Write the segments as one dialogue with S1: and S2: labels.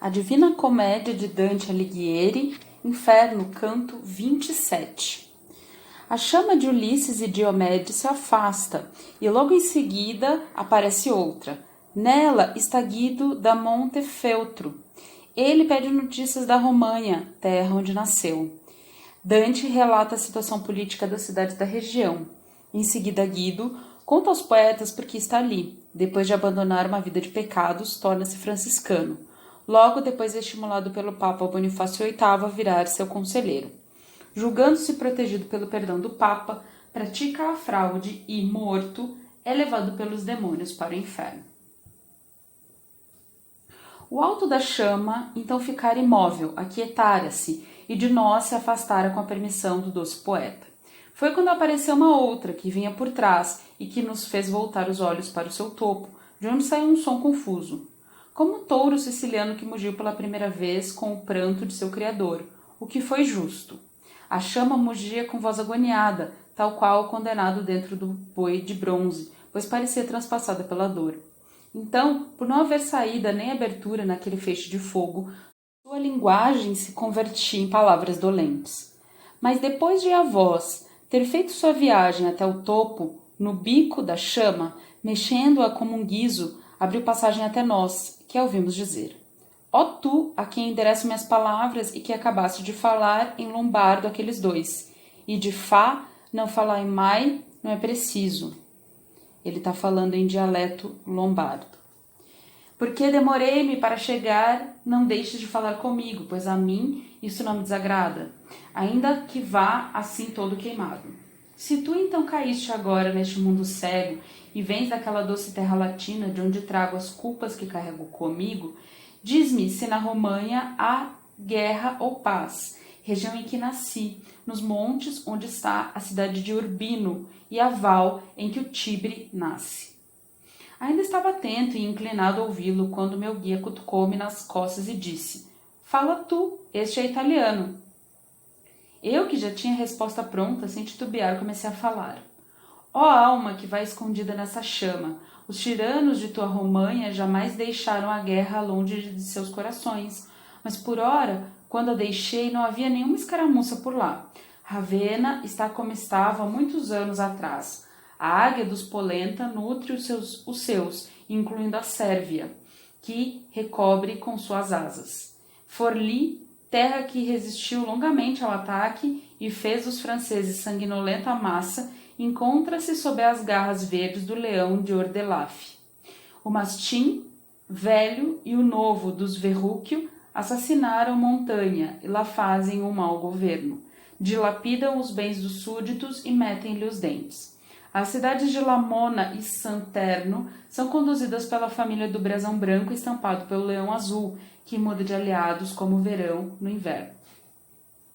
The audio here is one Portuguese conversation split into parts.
S1: A Divina Comédia de Dante Alighieri, Inferno, canto 27. A chama de Ulisses e Diomedes se afasta, e logo em seguida aparece outra. Nela está Guido da Montefeltro. Ele pede notícias da Romanha, terra onde nasceu. Dante relata a situação política das cidades da região. Em seguida, Guido conta aos poetas por que está ali. Depois de abandonar uma vida de pecados, torna-se franciscano. Logo depois é estimulado pelo Papa Bonifácio VIII a virar seu conselheiro. Julgando-se protegido pelo perdão do Papa, pratica a fraude e, morto, é levado pelos demônios para o inferno. O alto da chama então ficara imóvel, aquietara-se, e de nós se afastara com a permissão do doce poeta. Foi quando apareceu uma outra, que vinha por trás, e que nos fez voltar os olhos para o seu topo, de onde saiu um som confuso. Como o touro siciliano que mugiu pela primeira vez com o pranto de seu criador, o que foi justo. A chama mugia com voz agoniada, tal qual o condenado dentro do boi de bronze, pois parecia transpassada pela dor. Então, por não haver saída nem abertura naquele feixe de fogo, sua linguagem se convertia em palavras dolentes. Mas depois de a voz ter feito sua viagem até o topo, no bico da chama, mexendo-a como um guizo, abriu passagem até nós, que a ouvimos dizer: ó tu, a quem endereço minhas palavras e que acabaste de falar em lombardo aqueles dois, e de Fá não falar em mai não é preciso. Ele está falando em dialeto lombardo. Porque demorei-me para chegar, não deixes de falar comigo, pois a mim isso não me desagrada, ainda que vá assim todo queimado. Se tu então caíste agora neste mundo cego e vens daquela doce terra latina de onde trago as culpas que carrego comigo, diz-me se na Romanha há guerra ou paz, região em que nasci, nos montes onde está a cidade de Urbino e a val em que o Tibre nasce. Ainda estava atento e inclinado a ouvi-lo quando meu guia cutucou-me nas costas e disse: fala tu, este é italiano. Eu, que já tinha a resposta pronta, sem titubear, comecei a falar. Ó alma que vai escondida nessa chama, os tiranos de tua Romanha jamais deixaram a guerra longe de seus corações, mas por ora, quando a deixei, não havia nenhuma escaramuça por lá. Ravenna está como estava há muitos anos atrás. A águia dos Polenta nutre os seus, incluindo a Sérvia, que recobre com suas asas. Forli, terra que resistiu longamente ao ataque e fez dos franceses sanguinolenta massa, encontra-se sob as garras verdes do leão de Ordelaf. O mastim, velho, e o novo dos Verrúquio assassinaram Montanha e lá fazem um mau governo. Dilapidam os bens dos súditos e metem-lhe os dentes. As cidades de Lamona e Santerno são conduzidas pela família do brasão branco estampado pelo leão azul, que muda de aliados como o verão no inverno.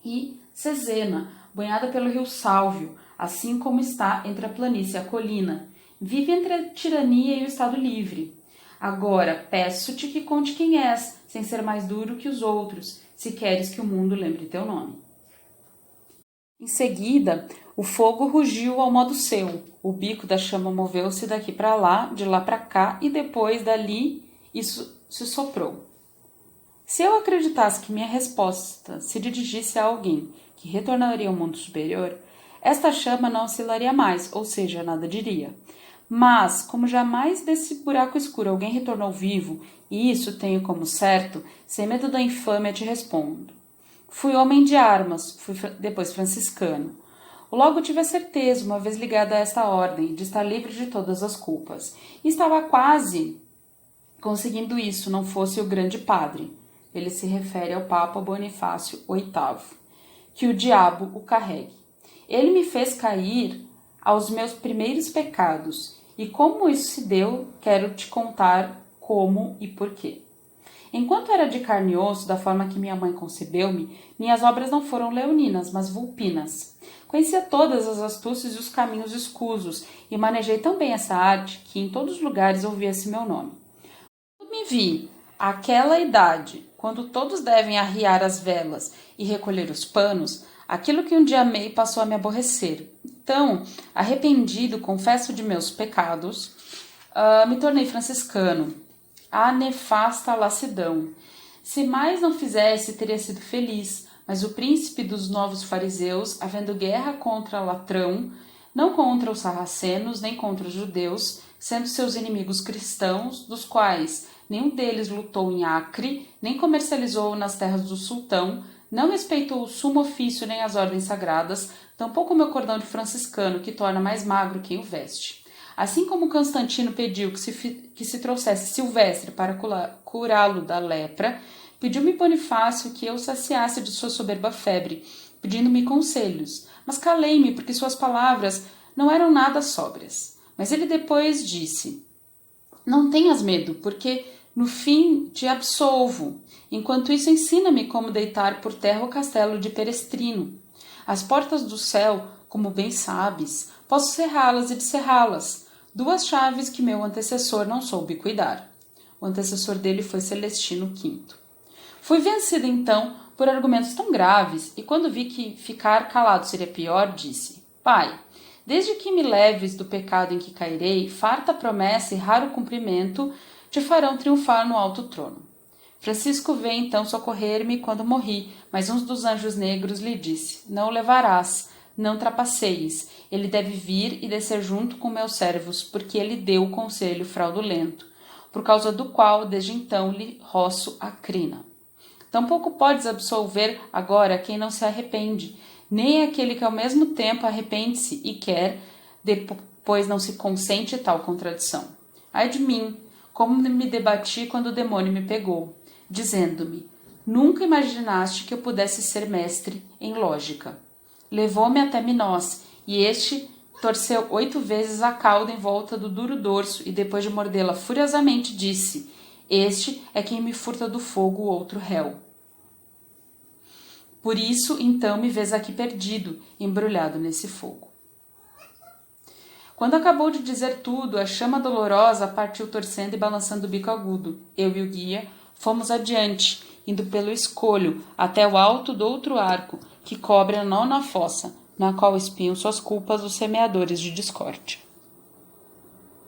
S1: E Cesena, banhada pelo rio Sálvio, assim como está entre a planície e a colina, vive entre a tirania e o estado livre. Agora peço-te que conte quem és, sem ser mais duro que os outros, se queres que o mundo lembre teu nome. Em seguida, o fogo rugiu ao modo seu, o bico da chama moveu-se daqui para lá, de lá para cá, e depois dali isso se soprou. Se eu acreditasse que minha resposta se dirigisse a alguém que retornaria ao mundo superior, esta chama não oscilaria mais, ou seja, nada diria. Mas, como jamais desse buraco escuro alguém retornou vivo, e isso tenho como certo, sem medo da infâmia te respondo. Fui homem de armas, fui depois franciscano. Logo tive a certeza, uma vez ligada a esta ordem, de estar livre de todas as culpas. E estava quase conseguindo isso, não fosse o grande padre. Ele se refere ao Papa Bonifácio VIII. Que o diabo o carregue. Ele me fez cair aos meus primeiros pecados. E como isso se deu, quero te contar como e porquê. Enquanto era de carne e osso, da forma que minha mãe concebeu-me, minhas obras não foram leoninas, mas vulpinas. Conhecia todas as astúcias e os caminhos escusos, e manejei tão bem essa arte que em todos os lugares ouvia-se meu nome. Quando me vi, àquela idade, quando todos devem arriar as velas e recolher os panos, aquilo que um dia amei passou a me aborrecer. Então, arrependido, confesso de meus pecados, me tornei franciscano. A nefasta lassidão. Se mais não fizesse, teria sido feliz, mas o príncipe dos novos fariseus, havendo guerra contra Latrão, não contra os sarracenos, nem contra os judeus, sendo seus inimigos cristãos, dos quais nenhum deles lutou em Acre, nem comercializou nas terras do sultão, não respeitou o sumo ofício nem as ordens sagradas, tampouco o meu cordão de franciscano, que torna mais magro quem o veste. Assim como Constantino pediu que se trouxesse Silvestre para curá-lo da lepra, pediu-me Bonifácio que eu saciasse de sua soberba febre, pedindo-me conselhos, mas calei-me porque suas palavras não eram nada sóbrias. Mas ele depois disse: não tenhas medo, porque no fim te absolvo. Enquanto isso, ensina-me como deitar por terra o castelo de Perestrino. As portas do céu, como bem sabes, posso cerrá-las e descerrá-las. 2 chaves que meu antecessor não soube cuidar. O antecessor dele foi Celestino V. Fui vencida, então, por argumentos tão graves, e quando vi que ficar calado seria pior, disse: Pai, desde que me leves do pecado em que cairei, farta promessa e raro cumprimento te farão triunfar no alto trono. Francisco veio então socorrer-me quando morri, mas um dos anjos negros lhe disse: não o levarás, não trapaceis, ele deve vir e descer junto com meus servos, porque ele deu o conselho fraudulento, por causa do qual desde então lhe roço a crina. Tampouco podes absolver agora quem não se arrepende, nem aquele que ao mesmo tempo arrepende-se e quer, depois não se consente tal contradição. Ai de mim, como me debati quando o demônio me pegou, dizendo-me: nunca imaginaste que eu pudesse ser mestre em lógica. Levou-me até Minós, e este torceu 8 vezes a cauda em volta do duro dorso, e depois de mordê-la furiosamente disse: este é quem me furta do fogo o outro réu. Por isso, então, me vês aqui perdido, embrulhado nesse fogo. Quando acabou de dizer tudo, a chama dolorosa partiu torcendo e balançando o bico agudo. Eu e o guia fomos adiante, indo pelo escolho, até o alto do outro arco, que cobre a 9ª fossa, na qual espiam suas culpas os semeadores de discórdia.